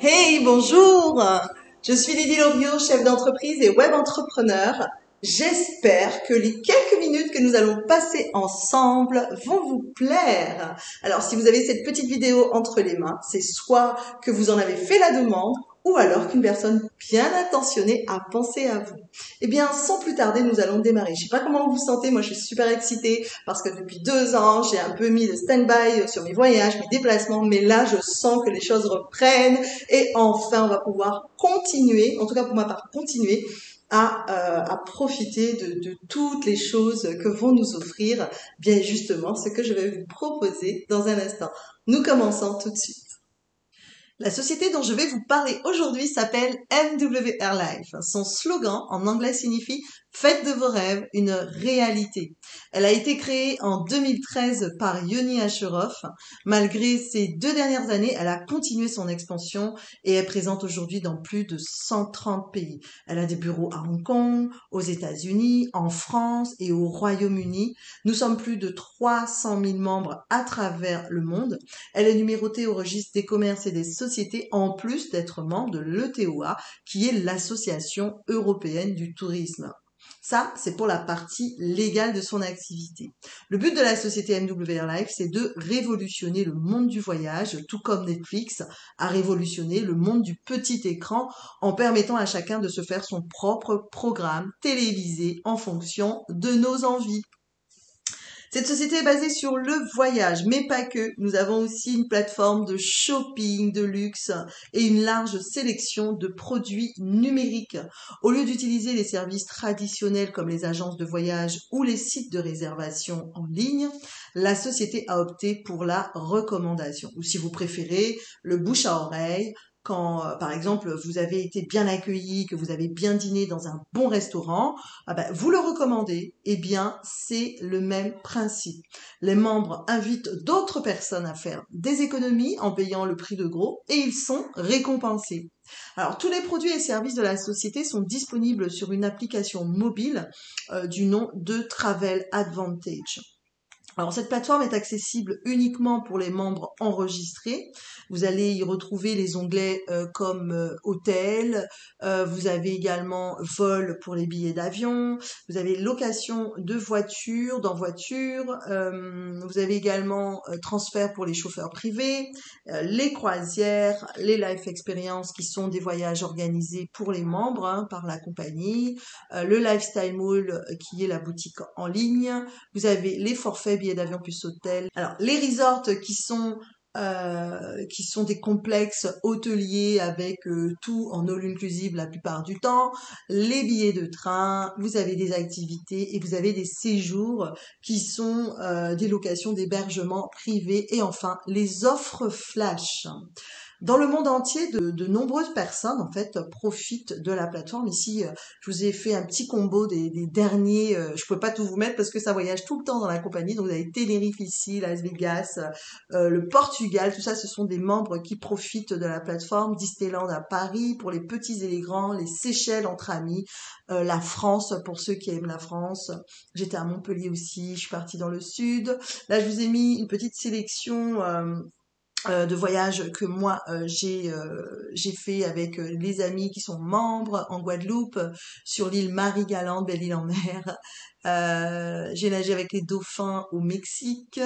Hey, bonjour! Je suis Lydie Loriot, chef d'entreprise et web entrepreneur. J'espère que les quelques minutes que nous allons passer ensemble vont vous plaire. Alors, si vous avez cette petite vidéo entre les mains, c'est soit que vous en avez fait la demande, ou alors qu'une personne bien intentionnée a pensé à vous. Eh bien, sans plus tarder, nous allons démarrer. Je sais pas comment vous vous sentez, moi je suis super excitée parce que depuis 2 ans, j'ai un peu mis le stand-by sur mes voyages, mes déplacements, mais là, je sens que les choses reprennent et enfin, on va pouvoir continuer, en tout cas pour ma part, continuer à profiter de toutes les choses que vont nous offrir, bien justement, ce que je vais vous proposer dans un instant. Nous commençons tout de suite. La société dont je vais vous parler aujourd'hui s'appelle MWR Life. Son slogan en anglais signifie Faites de vos rêves une réalité. Elle a été créée en 2013 par Yoni Asheroff. Malgré ces 2 dernières années, elle a continué son expansion et est présente aujourd'hui dans plus de 130 pays. Elle a des bureaux à Hong Kong, aux États-Unis, en France et au Royaume-Uni. Nous sommes plus de 300 000 membres à travers le monde. Elle est numérotée au registre des commerces et des sociétés en plus d'être membre de l'ETOA, qui est l'Association européenne du tourisme. Ça, c'est pour la partie légale de son activité. Le but de la société MWR Life, c'est de révolutionner le monde du voyage, tout comme Netflix a révolutionné le monde du petit écran en permettant à chacun de se faire son propre programme télévisé en fonction de nos envies. Cette société est basée sur le voyage, mais pas que. Nous avons aussi une plateforme de shopping de luxe et une large sélection de produits numériques. Au lieu d'utiliser les services traditionnels comme les agences de voyage ou les sites de réservation en ligne, la société a opté pour la recommandation. Ou si vous préférez, le bouche à oreille, quand, par exemple, vous avez été bien accueilli, que vous avez bien dîné dans un bon restaurant, vous le recommandez, eh bien, c'est le même principe. Les membres invitent d'autres personnes à faire des économies en payant le prix de gros et ils sont récompensés. Alors, tous les produits et services de la société sont disponibles sur une application mobile du nom de Travel Advantage. Alors cette plateforme est accessible uniquement pour les membres enregistrés. Vous allez y retrouver les onglets comme hôtel, vous avez également vol pour les billets d'avion, vous avez location de voiture dans voiture, vous avez également transfert pour les chauffeurs privés, les croisières, les life experience qui sont des voyages organisés pour les membres par la compagnie, le lifestyle mall qui est la boutique en ligne, vous avez les forfaits billets d'avion plus hôtel. Alors, les resorts qui sont des complexes hôteliers avec tout en all inclusive la plupart du temps, les billets de train, vous avez des activités et vous avez des séjours qui sont des locations d'hébergement privés et enfin les offres flash. Dans le monde entier, de nombreuses personnes en fait profitent de la plateforme. Ici, je vous ai fait un petit combo des derniers. Je peux pas tout vous mettre parce que ça voyage tout le temps dans la compagnie. Donc vous avez Tenerife ici, Las Vegas, le Portugal, tout ça, ce sont des membres qui profitent de la plateforme. Disneyland à Paris pour les petits et les grands, les Seychelles entre amis, la France pour ceux qui aiment la France. J'étais à Montpellier aussi. Je suis partie dans le sud. Là, je vous ai mis une petite sélection. De voyages que moi j'ai fait avec les amis qui sont membres en Guadeloupe, sur l'île Marie-Galante, belle île en mer. J'ai nagé avec les dauphins au Mexique.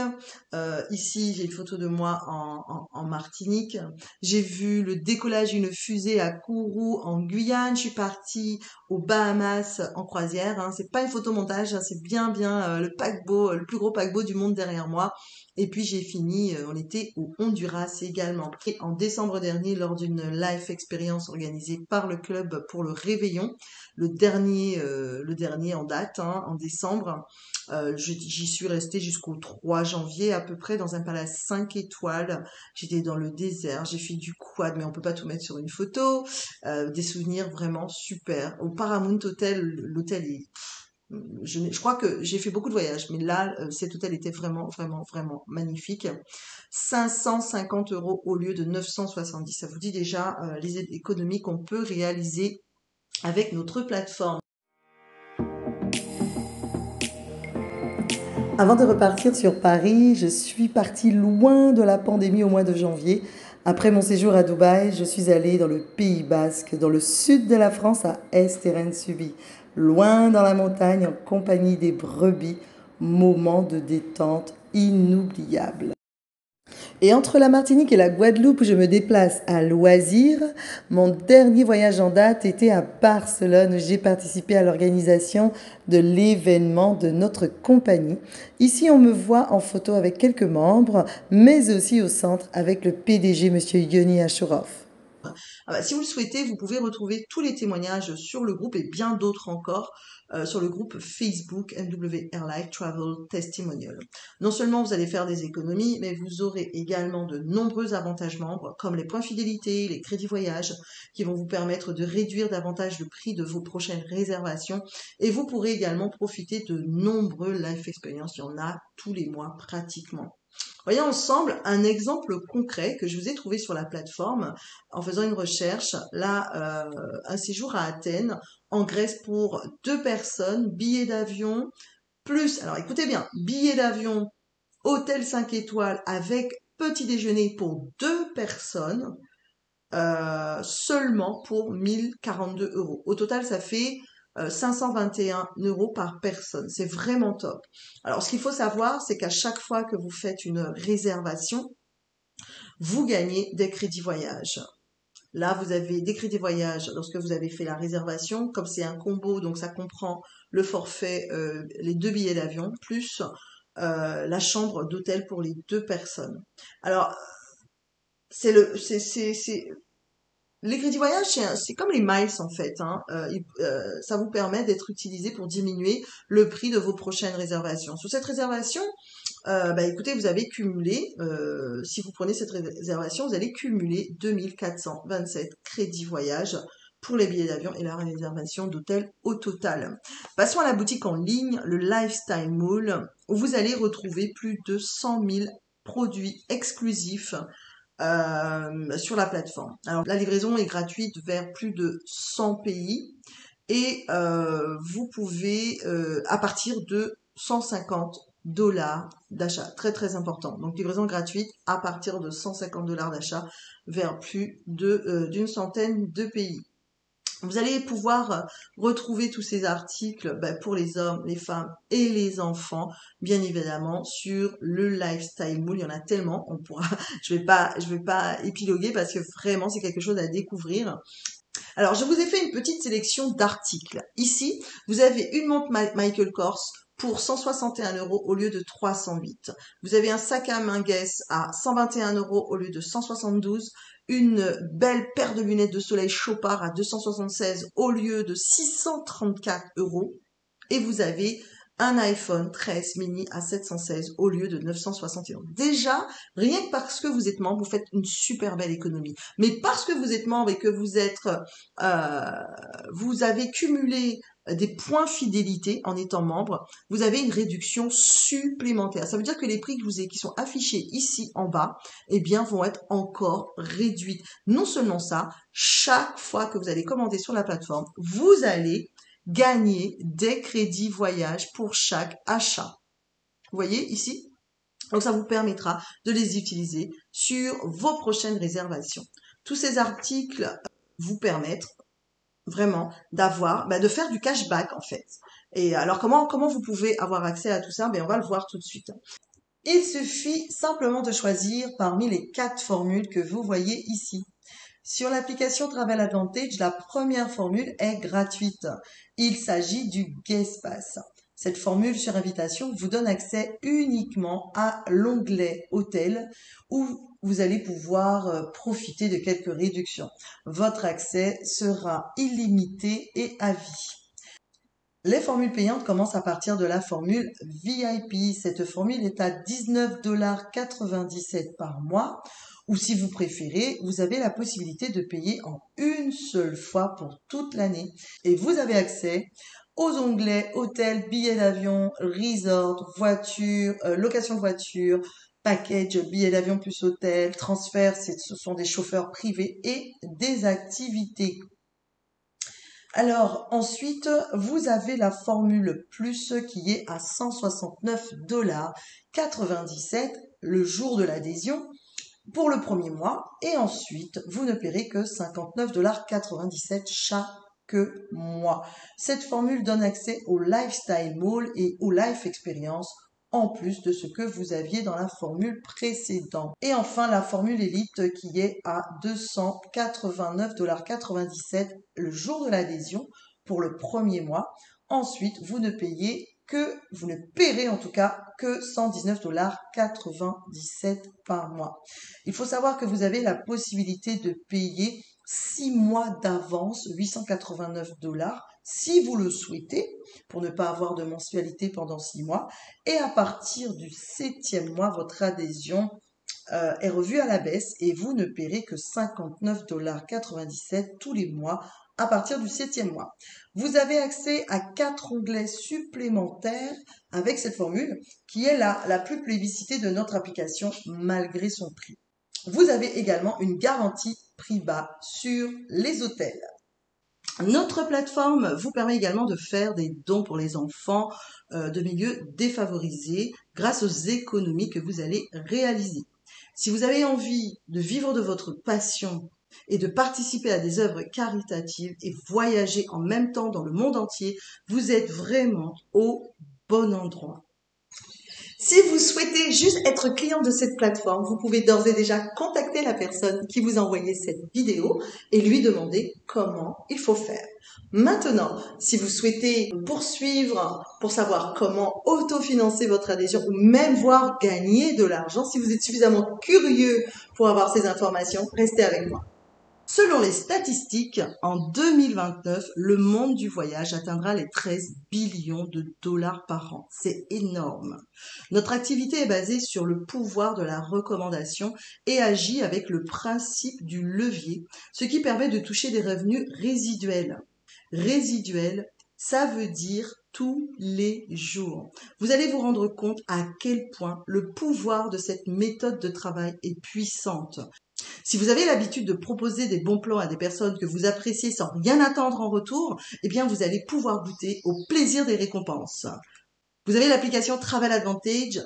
Ici, j'ai une photo de moi en Martinique. J'ai vu le décollage d'une fusée à Kourou en Guyane. Je suis partie aux Bahamas en croisière. C'est pas une photomontage, c'est bien le paquebot, le plus gros paquebot du monde derrière moi. Et puis j'ai fini, on était au Honduras également. Et en décembre dernier, lors d'une live expérience organisée par le club pour le Réveillon, le dernier en date, en décembre, j'y suis restée jusqu'au 3 janvier à peu près dans un palace 5 étoiles. J'étais dans le désert, j'ai fait du quad, mais on peut pas tout mettre sur une photo. Des souvenirs vraiment super. Au Paramount Hotel, l'hôtel est je crois que j'ai fait beaucoup de voyages, mais là, cet hôtel était vraiment, vraiment, vraiment magnifique. 550 € au lieu de 970. Ça vous dit déjà les économies qu'on peut réaliser avec notre plateforme. Avant de repartir sur Paris, je suis partie loin de la pandémie au mois de janvier Après mon séjour à Dubaï, je suis allée dans le Pays Basque, dans le sud de la France, à Esteren-Subi, loin dans la montagne, en compagnie des brebis, moment de détente inoubliable. Et entre la Martinique et la Guadeloupe, où je me déplace à loisir, mon dernier voyage en date était à Barcelone, où j'ai participé à l'organisation de l'événement de notre compagnie. Ici, on me voit en photo avec quelques membres, mais aussi au centre avec le PDG, Monsieur Yoni Ashourov. Ah bah, si vous le souhaitez, vous pouvez retrouver tous les témoignages sur le groupe et bien d'autres encore sur le groupe Facebook NWR Life Travel Testimonial. Non seulement vous allez faire des économies, mais vous aurez également de nombreux avantages membres comme les points fidélité, les crédits voyage qui vont vous permettre de réduire davantage le prix de vos prochaines réservations et vous pourrez également profiter de nombreux life experience. Il y en a tous les mois pratiquement. Voyons ensemble un exemple concret que je vous ai trouvé sur la plateforme en faisant une recherche. Là, un séjour à Athènes, en Grèce pour 2 personnes, billets d'avion, plus, alors écoutez bien, billets d'avion, hôtel 5 étoiles avec petit déjeuner pour 2 personnes, seulement pour 1 042 euros. Au total, ça fait 521 euros par personne. C'est vraiment top. Alors, ce qu'il faut savoir, c'est qu'à chaque fois que vous faites une réservation, vous gagnez des crédits voyage. Là, vous avez des crédits voyage lorsque vous avez fait la réservation. Comme c'est un combo, donc ça comprend le forfait, les 2 billets d'avion, plus la chambre d'hôtel pour les 2 personnes. Alors, c'est les crédits voyage, c'est comme les miles en fait, hein. Ça vous permet d'être utilisé pour diminuer le prix de vos prochaines réservations. Sur cette réservation, bah écoutez, vous avez cumulé, si vous prenez cette réservation, vous allez cumuler 2427 crédits voyage pour les billets d'avion et la réservation d'hôtel au total. Passons à la boutique en ligne, le Lifestyle Mall, où vous allez retrouver plus de 100 000 produits exclusifs sur la plateforme. Alors, la livraison est gratuite vers plus de 100 pays et vous pouvez, à partir de 150 $ d'achat, très très important. Donc, livraison gratuite à partir de 150 $ d'achat vers plus d'une centaine de pays. Vous allez pouvoir retrouver tous ces articles pour les hommes, les femmes et les enfants, bien évidemment, sur le Lifestyle Mall. Il y en a tellement, on pourra, je vais pas épiloguer parce que vraiment c'est quelque chose à découvrir. Alors, je vous ai fait une petite sélection d'articles. Ici, vous avez une montre Michael Kors pour 161 euros au lieu de 308. Vous avez un sac à main Guess à 121 euros au lieu de 172. Une belle paire de lunettes de soleil Chopard à 276 au lieu de 634 euros. Et vous avez un iPhone 13 mini à 716 au lieu de 961. Déjà, rien que parce que vous êtes membre, vous faites une super belle économie. Mais parce que vous êtes membre et que vous avez cumulé des points fidélité en étant membre, vous avez une réduction supplémentaire. Ça veut dire que les prix qui sont affichés ici en bas, eh bien, vont être encore réduits. Non seulement ça, chaque fois que vous allez commander sur la plateforme, vous allez gagner des crédits voyage pour chaque achat. Vous voyez ici? Donc ça vous permettra de les utiliser sur vos prochaines réservations. Tous ces articles vous permettent vraiment de faire du cashback en fait. Et alors comment vous pouvez avoir accès à tout ça? On va le voir tout de suite. Il suffit simplement de choisir parmi les 4 formules que vous voyez ici. Sur l'application Travel Advantage, la première formule est gratuite. Il s'agit du Guest Pass. Cette formule sur invitation vous donne accès uniquement à l'onglet Hôtel où vous allez pouvoir profiter de quelques réductions. Votre accès sera illimité et à vie. Les formules payantes commencent à partir de la formule VIP. Cette formule est à 19,97 $ par mois. Ou si vous préférez, vous avez la possibilité de payer en une seule fois pour toute l'année. Et vous avez accès aux onglets hôtel, billets d'avion, resort, voiture, location de voiture, package, billets d'avion plus hôtel, transfert, ce sont des chauffeurs privés et des activités. Alors ensuite, vous avez la formule plus qui est à 169,97 $ le jour de l'adhésion. pour le premier mois et ensuite vous ne paierez que 59,97 $ chaque mois. Cette formule donne accès au Lifestyle Mall et au Life Experience en plus de ce que vous aviez dans la formule précédente. Et enfin, la formule Elite qui est à 289,97 $ le jour de l'adhésion pour le premier mois. Ensuite, vous ne paierez en tout cas que 119,97 $ par mois. Il faut savoir que vous avez la possibilité de payer 6 mois d'avance, 889 $ si vous le souhaitez, pour ne pas avoir de mensualité pendant 6 mois. Et à partir du 7e mois, votre adhésion est revue à la baisse et vous ne paierez que 59,97 $ tous les mois à partir du 7e mois. Vous avez accès à 4 onglets supplémentaires avec cette formule qui est la plus plébiscitée de notre application malgré son prix. Vous avez également une garantie prix bas sur les hôtels. Notre plateforme vous permet également de faire des dons pour les enfants de milieux défavorisés grâce aux économies que vous allez réaliser. Si vous avez envie de vivre de votre passion et de participer à des œuvres caritatives et voyager en même temps dans le monde entier, vous êtes vraiment au bon endroit. Si vous souhaitez juste être client de cette plateforme, vous pouvez d'ores et déjà contacter la personne qui vous a envoyé cette vidéo et lui demander comment il faut faire. Maintenant, si vous souhaitez poursuivre pour savoir comment autofinancer votre adhésion ou même voir gagner de l'argent, si vous êtes suffisamment curieux pour avoir ces informations, restez avec moi. Selon les statistiques, en 2029, le monde du voyage atteindra les 13 billions de dollars par an. C'est énorme. Notre activité est basée sur le pouvoir de la recommandation et agit avec le principe du levier, ce qui permet de toucher des revenus résiduels. Résiduels, ça veut dire tous les jours. Vous allez vous rendre compte à quel point le pouvoir de cette méthode de travail est puissante. Si vous avez l'habitude de proposer des bons plans à des personnes que vous appréciez sans rien attendre en retour, eh bien vous allez pouvoir goûter au plaisir des récompenses. Vous avez l'application Travel Advantage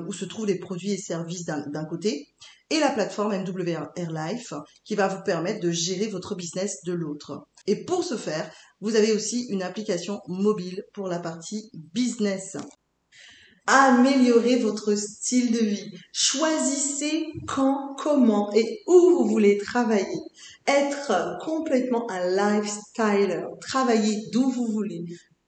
où se trouvent les produits et services d'un côté et la plateforme MWR Life qui va vous permettre de gérer votre business de l'autre. Et pour ce faire, vous avez aussi une application mobile pour la partie business. Améliorez votre style de vie. Choisissez quand, comment et où vous voulez travailler. Être complètement un lifestyler. Travailler d'où vous voulez,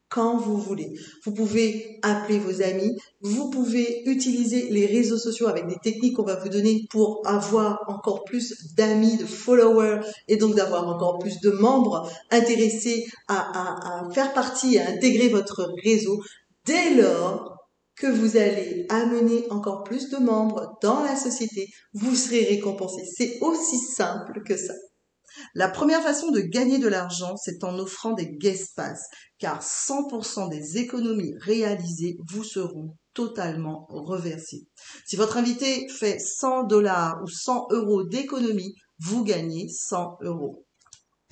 quand vous voulez. Vous pouvez appeler vos amis. Vous pouvez utiliser les réseaux sociaux avec des techniques qu'on va vous donner pour avoir encore plus d'amis, de followers et donc d'avoir encore plus de membres intéressés à faire partie, à intégrer votre réseau. Dès lors que vous allez amener encore plus de membres dans la société, vous serez récompensé. C'est aussi simple que ça. La première façon de gagner de l'argent, c'est en offrant des guest pass, car 100% des économies réalisées vous seront totalement reversées. Si votre invité fait 100 $ ou 100 € d'économie, vous gagnez 100 €.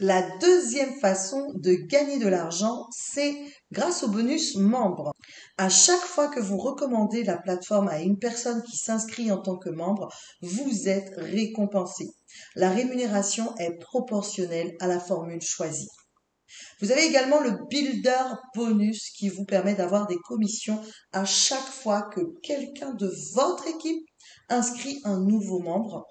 La deuxième façon de gagner de l'argent, c'est grâce au bonus membre. À chaque fois que vous recommandez la plateforme à une personne qui s'inscrit en tant que membre, vous êtes récompensé. La rémunération est proportionnelle à la formule choisie. Vous avez également le Builder Bonus qui vous permet d'avoir des commissions à chaque fois que quelqu'un de votre équipe inscrit un nouveau membre.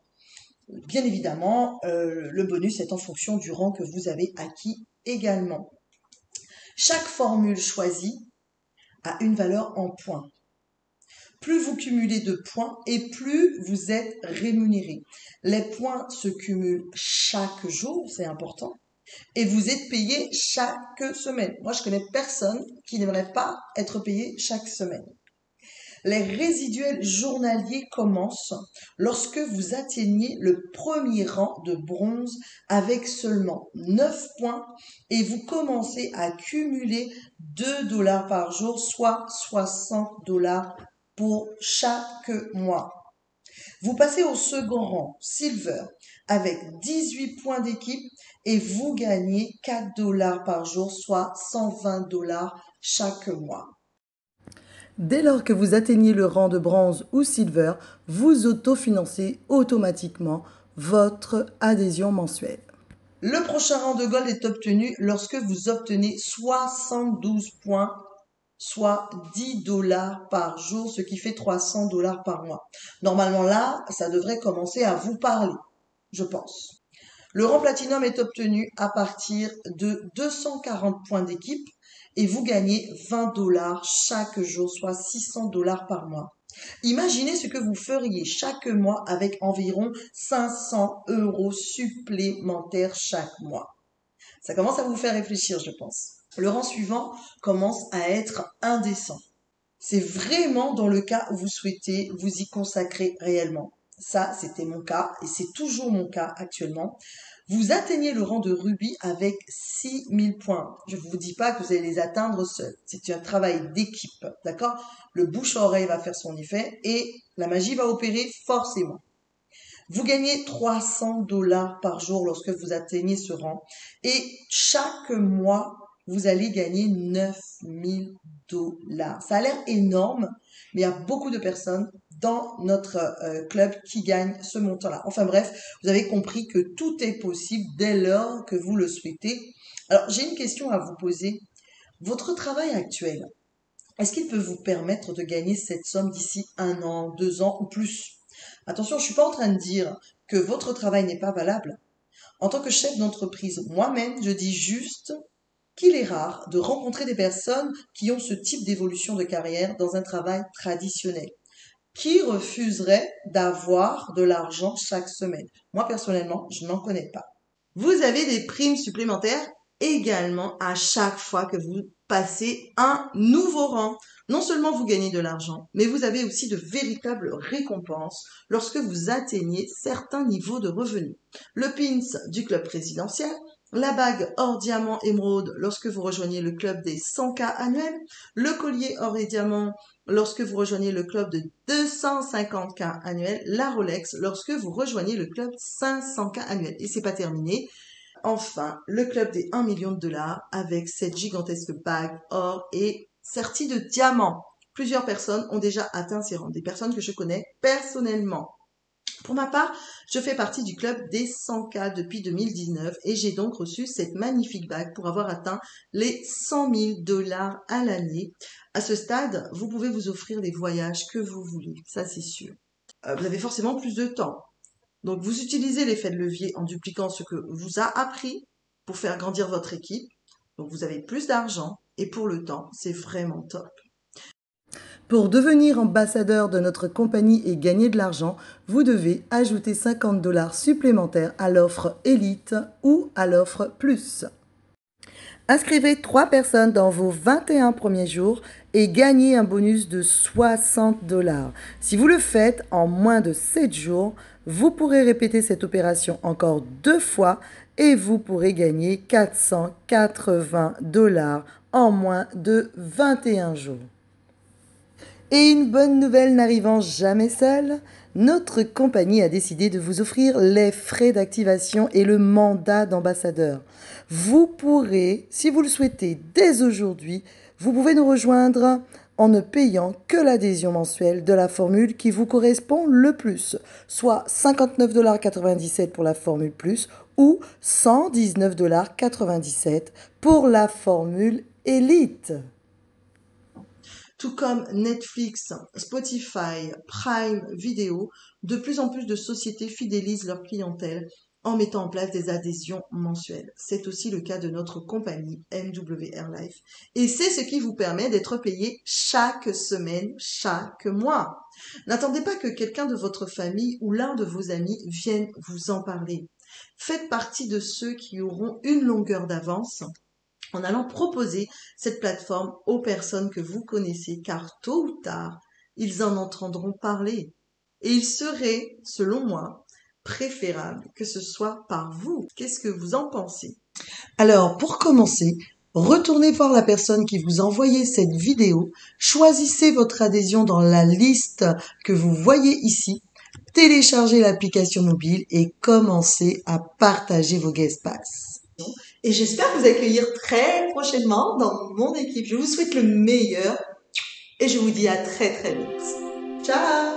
Bien évidemment, le bonus est en fonction du rang que vous avez acquis également. Chaque formule choisie a une valeur en points. Plus vous cumulez de points et plus vous êtes rémunéré. Les points se cumulent chaque jour, c'est important, et vous êtes payé chaque semaine. Moi, je connais personne qui n'aimerait pas être payé chaque semaine. Les résiduels journaliers commencent lorsque vous atteignez le premier rang de bronze avec seulement 9 points et vous commencez à cumuler 2 $ par jour, soit 60 $ pour chaque mois. Vous passez au second rang, Silver, avec 18 points d'équipe et vous gagnez 4 $ par jour, soit 120 $ chaque mois. Dès lors que vous atteignez le rang de bronze ou silver, vous autofinancez automatiquement votre adhésion mensuelle. Le prochain rang de gold est obtenu lorsque vous obtenez 72 points, soit 10 dollars par jour, ce qui fait 300 dollars par mois. Normalement là, ça devrait commencer à vous parler, je pense. Le rang platinum est obtenu à partir de 240 points d'équipe et vous gagnez 20 dollars chaque jour, soit 600 dollars par mois. Imaginez ce que vous feriez chaque mois avec environ 500 € supplémentaires chaque mois. Ça commence à vous faire réfléchir, je pense. Le rang suivant commence à être indécent. C'est vraiment dans le cas où vous souhaitez vous y consacrer réellement. Ça, c'était mon cas et c'est toujours mon cas actuellement. Vous atteignez le rang de rubis avec 6000 points. Je ne vous dis pas que vous allez les atteindre seul. C'est un travail d'équipe, d'accord? Le bouche à oreille va faire son effet et la magie va opérer forcément. Vous gagnez 300 dollars par jour lorsque vous atteignez ce rang et chaque mois, vous allez gagner 9000 dollars. Ça a l'air énorme, mais il y a beaucoup de personnes dans notre club qui gagnent ce montant-là. Enfin bref, vous avez compris que tout est possible dès lors que vous le souhaitez. Alors, j'ai une question à vous poser. Votre travail actuel, est-ce qu'il peut vous permettre de gagner cette somme d'ici 1 an, 2 ans ou plus? Attention, je suis pas en train de dire que votre travail n'est pas valable. En tant que chef d'entreprise, moi-même, je dis juste qu'il est rare de rencontrer des personnes qui ont ce type d'évolution de carrière dans un travail traditionnel. Qui refuserait d'avoir de l'argent chaque semaine? Moi, personnellement, je n'en connais pas. Vous avez des primes supplémentaires également à chaque fois que vous passez un nouveau rang. Non seulement vous gagnez de l'argent, mais vous avez aussi de véritables récompenses lorsque vous atteignez certains niveaux de revenus. Le pins du club présidentiel, la bague or diamant émeraude lorsque vous rejoignez le club des 100K annuels, le collier or et diamant lorsque vous rejoignez le club de 250K annuels, la Rolex lorsque vous rejoignez le club 500K annuels. Et c'est pas terminé. Enfin, le club des 1 million de dollars avec cette gigantesque bague or et sertie de diamants. Plusieurs personnes ont déjà atteint ces rangs, des personnes que je connais personnellement. Pour ma part, je fais partie du club des 100K depuis 2019 et j'ai donc reçu cette magnifique bague pour avoir atteint les 100 000 dollars à l'année. À ce stade, vous pouvez vous offrir les voyages que vous voulez, ça c'est sûr. Vous avez forcément plus de temps. Donc, vous utilisez l'effet de levier en dupliquant ce que vous a appris pour faire grandir votre équipe. Donc, vous avez plus d'argent et pour le temps, c'est vraiment top. Pour devenir ambassadeur de notre compagnie et gagner de l'argent, vous devez ajouter 50 dollars supplémentaires à l'offre Elite ou à l'offre Plus. Inscrivez 3 personnes dans vos 21 premiers jours et gagnez un bonus de 60 dollars. Si vous le faites en moins de 7 jours, vous pourrez répéter cette opération encore 2 fois et vous pourrez gagner 480 dollars en moins de 21 jours. Et une bonne nouvelle n'arrivant jamais seule, notre compagnie a décidé de vous offrir les frais d'activation et le mandat d'ambassadeur. Vous pourrez, si vous le souhaitez dès aujourd'hui, vous pouvez nous rejoindre en ne payant que l'adhésion mensuelle de la formule qui vous correspond le plus, soit 59,97 $ pour la formule plus ou 119,97 $ pour la formule Elite. Tout comme Netflix, Spotify, Prime Video, de plus en plus de sociétés fidélisent leur clientèle en mettant en place des adhésions mensuelles. C'est aussi le cas de notre compagnie MWR Life. Et c'est ce qui vous permet d'être payé chaque semaine, chaque mois. N'attendez pas que quelqu'un de votre famille ou l'un de vos amis vienne vous en parler. Faites partie de ceux qui auront une longueur d'avance en allant proposer cette plateforme aux personnes que vous connaissez, car tôt ou tard, ils en entendront parler. Et il serait, selon moi, préférable que ce soit par vous. Qu'est-ce que vous en pensez? Alors, pour commencer, retournez voir la personne qui vous a envoyé cette vidéo, choisissez votre adhésion dans la liste que vous voyez ici, téléchargez l'application mobile et commencez à partager vos guest pass. Et j'espère vous accueillir très prochainement dans mon équipe. Je vous souhaite le meilleur. et je vous dis à très très vite. Ciao!